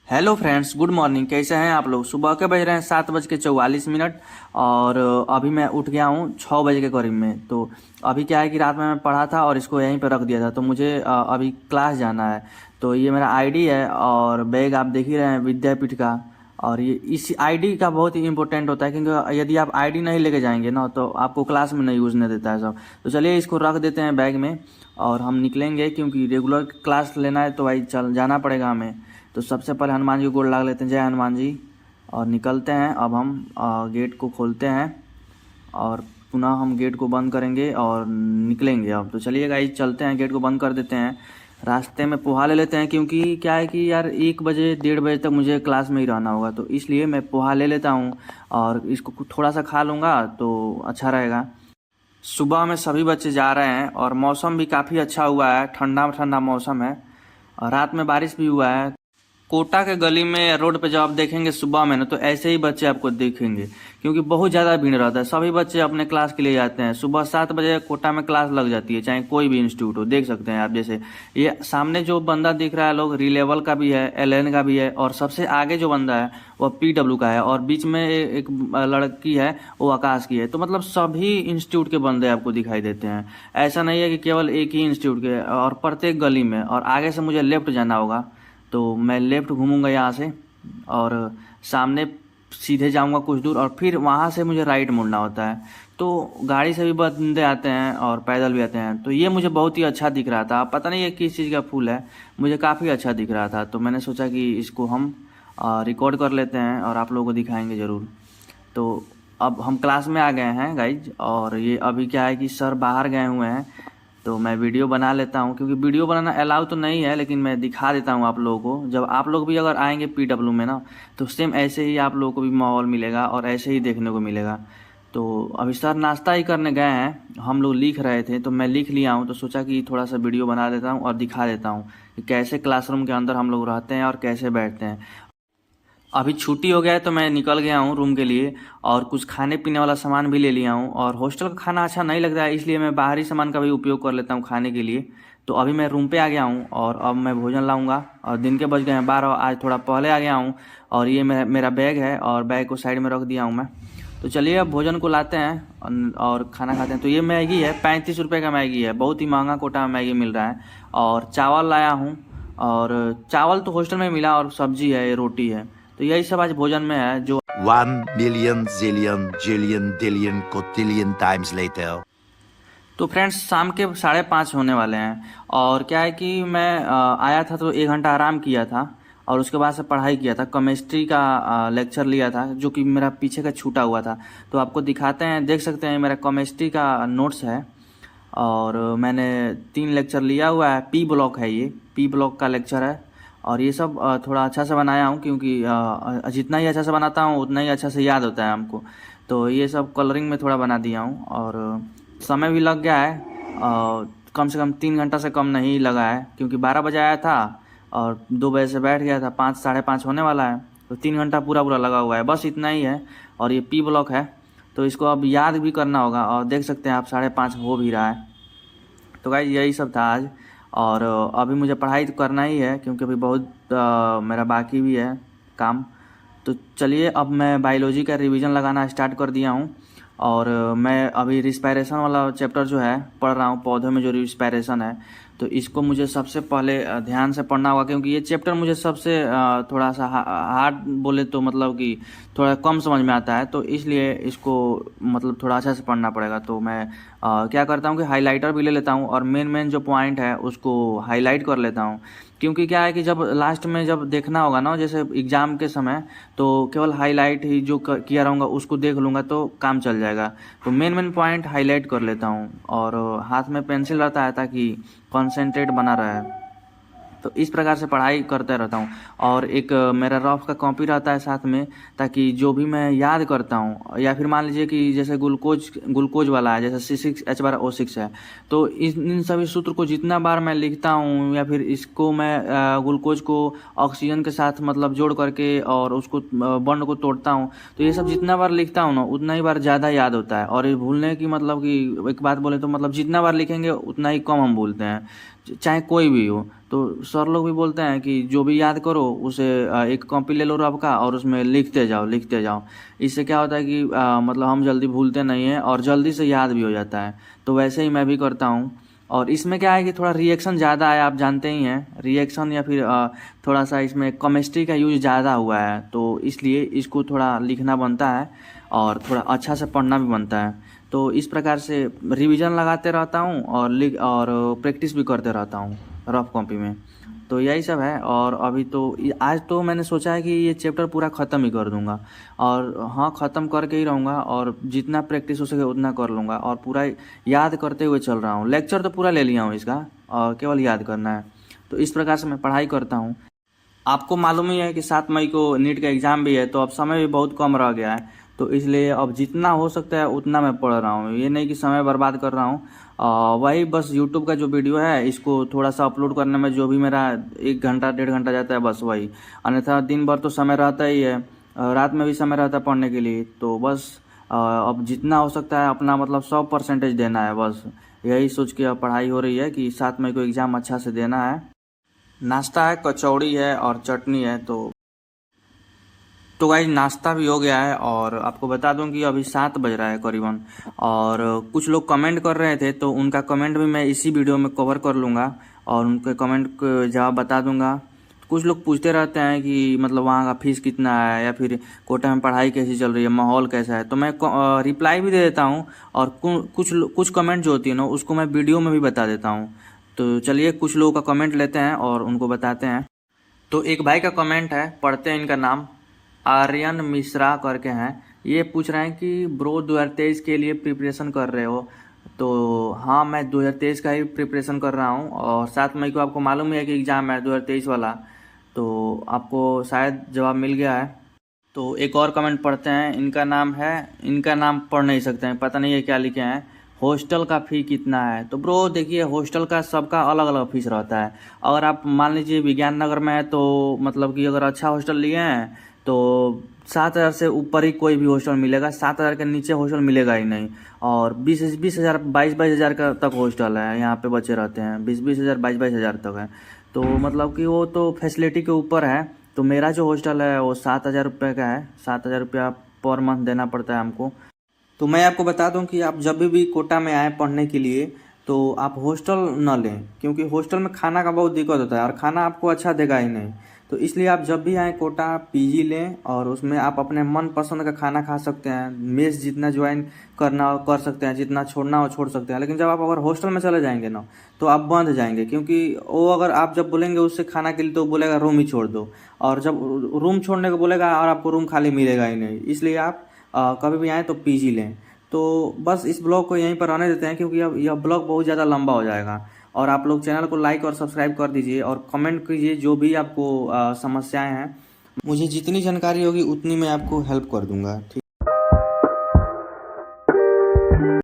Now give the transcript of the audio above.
Hello friends, good morning. कैसे हैं आप लोग? सुबह के बज रहे हैं 7:44 और अभी मैं उठ गया हूँ 6 बजे के करीब में। तो अभी क्या है कि रात में मैं पढ़ा था और इसको यहीं पर रख दिया था, तो मुझे अभी क्लास जाना है। तो ये मेरा आईडी है और बैग आप देख ही रहे हैं विद्यापीठ का। और ये इस आईडी का बहुत ही इंपॉर्टेंट होता है, क्योंकि यदि आप आईडी नहीं लेके जाएंगे ना तो आपको क्लास में नहीं यूज़ नहीं देता है सब। तो चलिए इसको रख देते हैं बैग में और हम निकलेंगे, क्योंकि रेगुलर क्लास लेना है तो भाई चल जाना पड़ेगा हमें। तो सबसे पहले हनुमान जी को गोड़ लाग लेते हैं, जय हनुमान जी। और निकलते हैं। अब हम गेट को खोलते हैं और पुनः हम गेट को बंद करेंगे और निकलेंगे। अब तो चलिए गाइस चलते हैं, गेट को बंद कर देते हैं। रास्ते में पोहा ले लेते हैं, क्योंकि क्या है कि यार 1 बजे 1:30 तक मुझे क्लास में ही रहना होगा, तो इसलिए मैं पोहा ले लेता हूँ और इसको थोड़ा सा खा लूँगा तो अच्छा रहेगा। सुबह में सभी बच्चे जा रहे हैं और मौसम भी काफ़ी अच्छा हुआ है, ठंडा ठंडा मौसम है और रात में बारिश भी हुआ है। कोटा के गली में रोड पे जब आप देखेंगे सुबह में ना, तो ऐसे ही बच्चे आपको दिखेंगे, क्योंकि बहुत ज़्यादा भीड़ रहता है। सभी बच्चे अपने क्लास के लिए जाते हैं। सुबह 7 बजे कोटा में क्लास लग जाती है, चाहे कोई भी इंस्टीट्यूट हो। देख सकते हैं आप, जैसे ये सामने जो बंदा दिख रहा है, लोग री लेवल का भी है, एलएन का भी है, और सबसे आगे जो बंदा है वो पीडब्ल्यू का है, और बीच में एक लड़की है वो आकाश की है। तो मतलब सभी इंस्टीट्यूट के बंदे आपको दिखाई देते हैं। ऐसा नहीं है कि केवल एक ही इंस्टीट्यूट के, और प्रत्येक गली में। और आगे से मुझे लेफ्ट जाना होगा, तो मैं लेफ़्ट घूमूंगा यहाँ से और सामने सीधे जाऊंगा कुछ दूर, और फिर वहाँ से मुझे राइट मुड़ना होता है। तो गाड़ी से भी बंदे आते हैं और पैदल भी आते हैं। तो ये मुझे बहुत ही अच्छा दिख रहा था। पता नहीं ये किस चीज़ का फूल है, मुझे काफ़ी अच्छा दिख रहा था। तो मैंने सोचा कि इसको हम रिकॉर्ड कर लेते हैं और आप लोगों को दिखाएंगे ज़रूर। तो अब हम क्लास में आ गए हैं गाइज, और ये अभी क्या है कि सर बाहर गए हुए हैं, तो मैं वीडियो बना लेता हूँ, क्योंकि वीडियो बनाना अलाउ तो नहीं है, लेकिन मैं दिखा देता हूँ आप लोगों को। जब आप लोग भी अगर आएंगे पीडब्ल्यू में ना, तो सेम ऐसे ही आप लोगों को भी माहौल मिलेगा और ऐसे ही देखने को मिलेगा। तो अभी सर नाश्ता ही करने गए हैं, हम लोग लिख रहे थे, तो मैं लिख लिया हूँ। तो सोचा कि थोड़ा सा वीडियो बना देता हूँ और दिखा देता हूँ कि कैसे क्लासरूम के अंदर हम लोग रहते हैं और कैसे बैठते हैं। अभी छुट्टी हो गया है तो मैं निकल गया हूँ रूम के लिए, और कुछ खाने पीने वाला सामान भी ले लिया हूँ। और हॉस्टल का खाना अच्छा नहीं लगता है, इसलिए मैं बाहरी सामान का भी उपयोग कर लेता हूँ खाने के लिए। तो अभी मैं रूम पे आ गया हूँ और अब मैं भोजन लाऊंगा। और दिन के बज गए हैं 12, आज थोड़ा पहले आ गया हूँ। और ये मेरा बैग है और बैग को साइड में रख दिया हूँ मैं। तो चलिए अब भोजन को लाते हैं और खाना खाते हैं। तो ये मैगी है, 35 रुपये का मैगी है, बहुत ही महंगा कोटा में मैगी मिल रहा है। और चावल लाया हूँ, और चावल तो हॉस्टल में मिला, और सब्जी है, रोटी है। तो यही सब आज भोजन में है जो 1 million zillion jillion dillion cotillion times later. तो फ्रेंड्स शाम के 5:30 होने वाले हैं। और क्या है कि मैं आया था तो 1 घंटा आराम किया था, और उसके बाद से पढ़ाई किया था। केमिस्ट्री का लेक्चर लिया था, जो कि मेरा पीछे का छूटा हुआ था। तो आपको दिखाते हैं, देख सकते हैं मेरा केमिस्ट्री का नोट्स है। और मैंने 3 लेक्चर लिया हुआ है। पी ब्लॉक है, ये पी ब्लॉक का लेक्चर है। और ये सब थोड़ा अच्छा से बनाया हूँ, क्योंकि जितना ही अच्छा से बनाता हूँ उतना ही अच्छा से याद होता है हमको। तो ये सब कलरिंग में थोड़ा बना दिया हूँ, और समय भी लग गया है। कम से कम 3 घंटा से कम नहीं लगा है, क्योंकि 12 बजे आया था और 2 बजे से बैठ गया था। 5 साढ़े 5 होने वाला है, तो 3 घंटा पूरा पूरा लगा हुआ है, बस इतना ही है। और ये पी ब्लॉक है, तो इसको अब याद भी करना होगा। और देख सकते हैं आप 5:30 हो भी रहा है। तो गाइस यही सब था आज। और अभी मुझे पढ़ाई तो करना ही है, क्योंकि अभी बहुत मेरा बाकी भी है काम। तो चलिए अब मैं बायोलॉजी का रिवीजन लगाना स्टार्ट कर दिया हूँ। और मैं अभी रिस्पायरेशन वाला चैप्टर जो है पढ़ रहा हूँ, पौधों में जो रिस्पायरेशन है। तो इसको मुझे सबसे पहले ध्यान से पढ़ना होगा, क्योंकि ये चैप्टर मुझे सबसे थोड़ा सा हार्ड बोले तो मतलब कि थोड़ा कम समझ में आता है। तो इसलिए इसको मतलब थोड़ा अच्छा से पढ़ना पड़ेगा। तो मैं क्या करता हूँ कि हाइलाइटर भी ले लेता हूँ, और मेन मेन जो पॉइंट है उसको हाईलाइट कर लेता हूँ। क्योंकि क्या है कि जब लास्ट में जब देखना होगा ना, जैसे एग्ज़ाम के समय, तो केवल हाईलाइट ही जो किया रहूँगा उसको देख लूँगा तो काम चल जाएगा। तो मेन मेन पॉइंट हाईलाइट कर लेता हूँ, और हाथ में पेंसिल रहता है ताकि कंसंट्रेट बना रहे। तो इस प्रकार से पढ़ाई करते रहता हूँ। और एक मेरा रफ का कॉपी रहता है साथ में, ताकि जो भी मैं याद करता हूँ, या फिर मान लीजिए कि जैसे ग्लूकोज वाला है, जैसे C6H12O6 है, तो इन सभी सूत्र को जितना बार मैं लिखता हूँ, या फिर इसको मैं ग्लूकोज को ऑक्सीजन के साथ मतलब जोड़ करके और उसको बॉन्ड को तोड़ता हूँ, तो ये सब जितना बार लिखता हूँ ना उतना ही बार ज़्यादा याद होता है। और ये भूलने की मतलब कि एक बात बोले तो मतलब जितना बार लिखेंगे उतना ही कम हम भूलते हैं। चाहे कोई भी हो। तो सर लोग भी बोलते हैं कि जो भी याद करो उसे एक कॉपी ले लो रफ का और उसमें लिखते जाओ लिखते जाओ। इससे क्या होता है कि मतलब हम जल्दी भूलते नहीं हैं और जल्दी से याद भी हो जाता है। तो वैसे ही मैं भी करता हूँ। और इसमें क्या है कि थोड़ा रिएक्शन ज़्यादा है, आप जानते ही हैं रिएक्शन, या फिर थोड़ा सा इसमें केमिस्ट्री का यूज ज़्यादा हुआ है, तो इसलिए इसको थोड़ा लिखना बनता है और थोड़ा अच्छा से पढ़ना भी बनता है। तो इस प्रकार से रिवीजन लगाते रहता हूँ और प्रैक्टिस भी करते रहता हूँ रफ कॉपी में। तो यही सब है। और अभी तो आज तो मैंने सोचा है कि ये चैप्टर पूरा ख़त्म ही कर दूंगा, और हाँ ख़त्म करके ही रहूँगा, और जितना प्रैक्टिस हो सके उतना कर लूँगा, और पूरा याद करते हुए चल रहा हूँ। लेक्चर तो पूरा ले लिया हूँ इसका, और केवल याद करना है। तो इस प्रकार से मैं पढ़ाई करता हूँ। आपको मालूम ही है कि 7 मई को नीट का एग्ज़ाम भी है, तो अब समय भी बहुत कम रह गया है। तो इसलिए अब जितना हो सकता है उतना मैं पढ़ रहा हूँ, ये नहीं कि समय बर्बाद कर रहा हूँ। वही बस यूट्यूब का जो वीडियो है इसको थोड़ा सा अपलोड करने में जो भी मेरा 1 घंटा 1.5 घंटा जाता है, बस वही। अन्यथा दिन भर तो समय रहता ही है, रात में भी समय रहता है पढ़ने के लिए। तो बस अब जितना हो सकता है अपना मतलब 100% देना है, बस यही सोच के अब पढ़ाई हो रही है कि 7 मई को एग्ज़ाम अच्छा से देना है। नाश्ता है, कचौड़ी है और चटनी है। तो गाइस नाश्ता भी हो गया है, और आपको बता दूं कि अभी 7 बज रहा है करीबन। और कुछ लोग कमेंट कर रहे थे, तो उनका कमेंट भी मैं इसी वीडियो में कवर कर लूँगा और उनके कमेंट को जवाब बता दूंगा। कुछ लोग पूछते रहते हैं कि मतलब वहाँ का फीस कितना है, या फिर कोटा में पढ़ाई कैसी चल रही है, माहौल कैसा है। तो मैं रिप्लाई भी दे देता हूँ, और कुछ कमेंट जो होती है ना उसको मैं वीडियो में भी बता देता हूँ। तो चलिए कुछ लोगों का कमेंट लेते हैं और उनको बताते हैं। तो एक भाई का कमेंट है, पढ़ते हैं इनका नाम, आर्यन मिश्रा करके हैं। ये पूछ रहे हैं कि ब्रो 2023 के लिए प्रिपरेशन कर रहे हो। तो हाँ, मैं 2023 का ही प्रिपरेशन कर रहा हूँ, और 7 मई को आपको मालूम ही है कि एग्ज़ाम है 2023 वाला। तो आपको शायद जवाब मिल गया है। तो एक और कमेंट पढ़ते हैं, इनका नाम पढ़ नहीं सकते हैं, पता नहीं है क्या लिखे हैं। हॉस्टल का फ़ी कितना है? तो ब्रो देखिए, हॉस्टल का सबका अलग अलग फीस रहता है। अगर आप मान लीजिए विज्ञान नगर में है, तो मतलब कि अगर अच्छा हॉस्टल लिए हैं तो 7,000 से ऊपर ही कोई भी हॉस्टल मिलेगा, 7,000 के नीचे हॉस्टल मिलेगा ही नहीं। और 20,000 22,000 का तक हॉस्टल है, यहाँ पे बच्चे रहते हैं, 20,000 22,000 तक है। तो मतलब कि वो तो फैसिलिटी के ऊपर है। तो मेरा जो हॉस्टल है वो 7,000 रुपये का है, 7,000 रुपया पर मंथ देना पड़ता है हमको। तो मैं आपको बता दूं कि आप जब भी कोटा में आए पढ़ने के लिए तो आप हॉस्टल न लें, क्योंकि हॉस्टल में खाना का बहुत दिक्कत होता है और खाना आपको अच्छा देगा ही नहीं। तो इसलिए आप जब भी आए कोटा पीजी लें, और उसमें आप अपने मन पसंद का खाना खा सकते हैं। मेस जितना ज्वाइन करना हो कर सकते हैं, जितना छोड़ना हो छोड़ सकते हैं। लेकिन जब आप अगर हॉस्टल में चले जाएंगे ना, तो आप बंद जाएंगे, क्योंकि वो अगर आप जब बोलेंगे उससे खाना के लिए तो बोलेगा रूम ही छोड़ दो, और जब रूम छोड़ने को बोलेगा और आपको रूम खाली मिलेगा ही नहीं। इसलिए आप कभी भी आए तो पीजी लें। तो बस इस ब्लॉग को यहीं पर रहने देते हैं, क्योंकि अब यह ब्लॉग बहुत ज़्यादा लंबा हो जाएगा। और आप लोग चैनल को लाइक और सब्सक्राइब कर दीजिए, और कमेंट कीजिए जो भी आपको समस्याएं हैं। मुझे जितनी जानकारी होगी उतनी मैं आपको हेल्प कर दूंगा। ठीक।